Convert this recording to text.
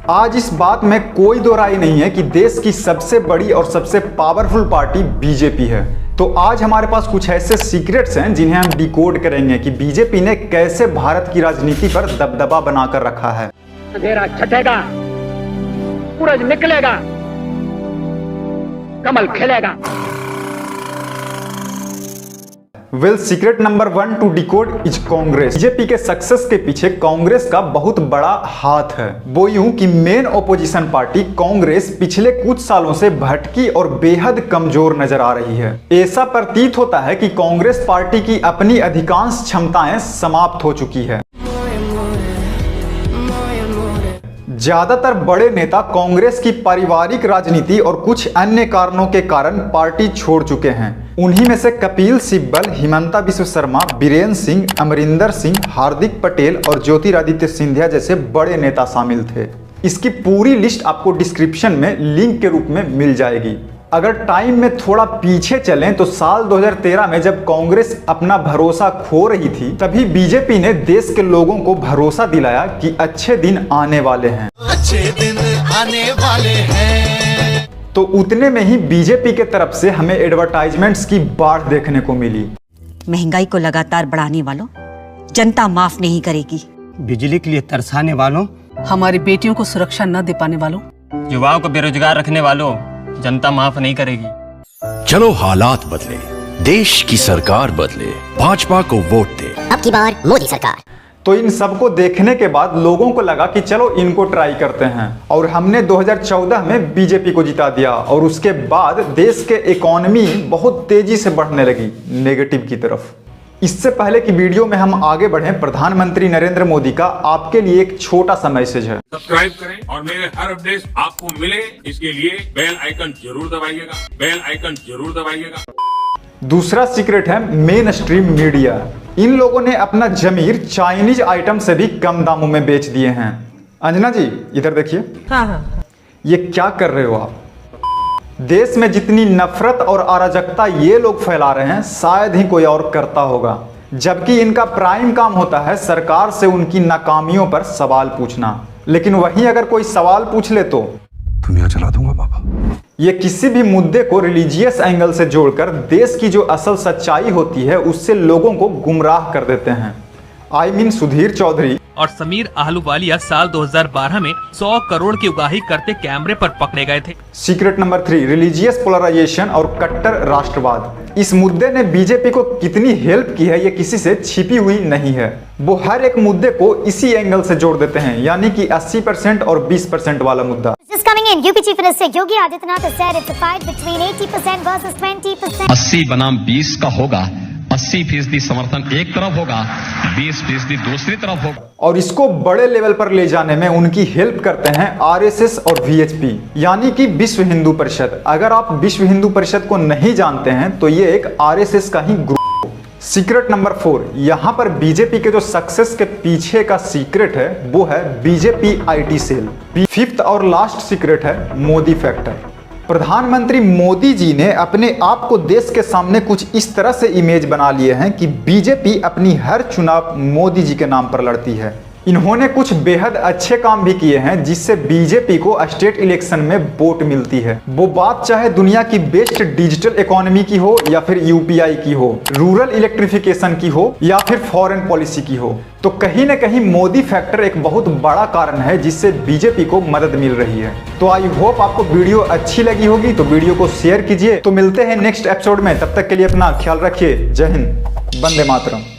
आज इस बात में कोई दो राय नहीं है कि देश की सबसे बड़ी और सबसे पावरफुल पार्टी बीजेपी है। तो आज हमारे पास कुछ ऐसे सीक्रेट्स हैं जिन्हें हम डिकोड करेंगे कि बीजेपी ने कैसे भारत की राजनीति पर दबदबा बनाकर रखा है। अंधेरा छटेगा, सूरज निकलेगा, कमल खिलेगा। Well, secret number 1 to decode is Congress. BJP के सक्सेस के पीछे कांग्रेस का बहुत बड़ा हाथ है। वो यूं कि मेन ओपोजिशन पार्टी कांग्रेस पिछले कुछ सालों से भटकी और बेहद कमजोर नजर आ रही है। ऐसा प्रतीत होता है कि कांग्रेस पार्टी की अपनी अधिकांश क्षमताएं समाप्त हो चुकी है। ज्यादातर बड़े नेता कांग्रेस की पारिवारिक राजनीति और कुछ अन्य कारणों के कारण पार्टी छोड़ चुके हैं। उन्हीं में से कपिल सिब्बल, हिमंता बिस्वा शर्मा, बीरेन सिंह, अमरिंदर सिंह, हार्दिक पटेल और ज्योतिरादित्य सिंधिया जैसे बड़े नेता शामिल थे। इसकी पूरी लिस्ट आपको डिस्क्रिप्शन में लिंक के रूप में मिल जाएगी। अगर टाइम में थोड़ा पीछे चलें तो साल 2013 में जब कांग्रेस अपना भरोसा खो रही थी, तभी बीजेपी ने देश के लोगों को भरोसा दिलाया कि अच्छे दिन आने वाले हैं। अच्छे दिन आने वाले हैं। तो उतने में ही बीजेपी के तरफ से हमें एडवर्टाइजमेंट्स की बाढ़ देखने को मिली। महंगाई को लगातार बढ़ाने वालों जनता माफ नहीं करेगी। बिजली के लिए तरसाने वालों, हमारी बेटियों को सुरक्षा न दे पाने वालों, युवाओं को बेरोजगार रखने वालों जनता माफ नहीं करेगी। चलो हालात बदले, देश की सरकार बदले, भाजपा को वोट दे। अब की बार मोदी सरकार। तो इन सबको देखने के बाद लोगों को लगा कि चलो इनको ट्राई करते हैं, और हमने 2014 में बीजेपी को जिता दिया। और उसके बाद देश के इकोनॉमी बहुत तेजी से बढ़ने लगी नेगेटिव की तरफ। इससे पहले की वीडियो में हम आगे बढ़ें, प्रधानमंत्री नरेंद्र मोदी का आपके लिए एक छोटा सा मैसेज है। सब्सक्राइब करें और मेरे हर अपडेट आपको मिले, इसके लिए बेल आइकन जरूर दबाइएगा, बेल आइकन जरूर दबाइएगा। दूसरा सीक्रेट है मेन स्ट्रीम मीडिया। इन लोगों ने अपना जमीर चाइनीज आइटम से भी कम दामों में बेच दिए हैं। अंजना जी इधर देखिए। हाँ। ये क्या कर रहे हो आप? देश में जितनी नफरत और अराजकता ये लोग फैला रहे हैं शायद ही कोई और करता होगा, जबकि इनका प्राइम काम होता है सरकार से उनकी नाकामियों पर सवाल पूछना। लेकिन वहीं अगर कोई सवाल पूछ ले तो दुनिया चला दूंगा पापा। ये किसी भी मुद्दे को रिलीजियस एंगल से जोड़कर देश की जो असल सच्चाई होती है उससे लोगों को गुमराह कर देते हैं। सुधीर चौधरी और समीर आहलूवालिया साल 2012 में 100 करोड़ की उगाही करते कैमरे पर पकड़े गए थे। सीक्रेट नंबर 3, रिलीजियस पोलराइजेशन और कट्टर राष्ट्रवाद। इस मुद्दे ने बीजेपी को कितनी हेल्प की है ये किसी से छिपी हुई नहीं है। वो हर एक मुद्दे को इसी एंगल से जोड़ देते हैं, यानी कि 80% और 20% वाला मुद्दा। Coming in, UP Chief Minister Yogi Adityanath has said it's a fight between 80% versus 20%. 80 बनाम 20 का होगा। 80% समर्थन एक तरफ होगा, 20% दूसरी तरफ होगा। और इसको बड़े लेवल पर ले जाने में उनकी हेल्प करते हैं आरएसएस और वीएचपी, यानी कि विश्व हिंदू परिषद। अगर आप विश्व हिंदू परिषद को नहीं जानते हैं तो ये एक आरएसएस का ही ग्रुप। सीक्रेट नंबर 4, यहाँ पर बीजेपी के जो सक्सेस के पीछे का सीक्रेट है वो है बीजेपी आईटी सेल। 5th और लास्ट सीक्रेट है मोदी फैक्टर। प्रधानमंत्री मोदी जी ने अपने आप को देश के सामने कुछ इस तरह से इमेज बना लिए हैं कि बीजेपी अपनी हर चुनाव मोदी जी के नाम पर लड़ती है। इन्होंने कुछ बेहद अच्छे काम भी किए हैं जिससे बीजेपी को स्टेट इलेक्शन में वोट मिलती है। वो बात चाहे दुनिया की बेस्ट डिजिटल इकोनॉमी की हो या फिर यूपीआई की हो, रूरल इलेक्ट्रिफिकेशन की हो या फिर फॉरेन पॉलिसी की हो, तो कहीं ना कहीं मोदी फैक्टर एक बहुत बड़ा कारण है जिससे बीजेपी को मदद मिल रही है। तो आई होप आपको वीडियो अच्छी लगी होगी, तो वीडियो को शेयर कीजिए। तो मिलते हैं नेक्स्ट एपिसोड में, तब तक के लिए अपना ख्याल रखिए। जय हिंद, वंदे मातरम।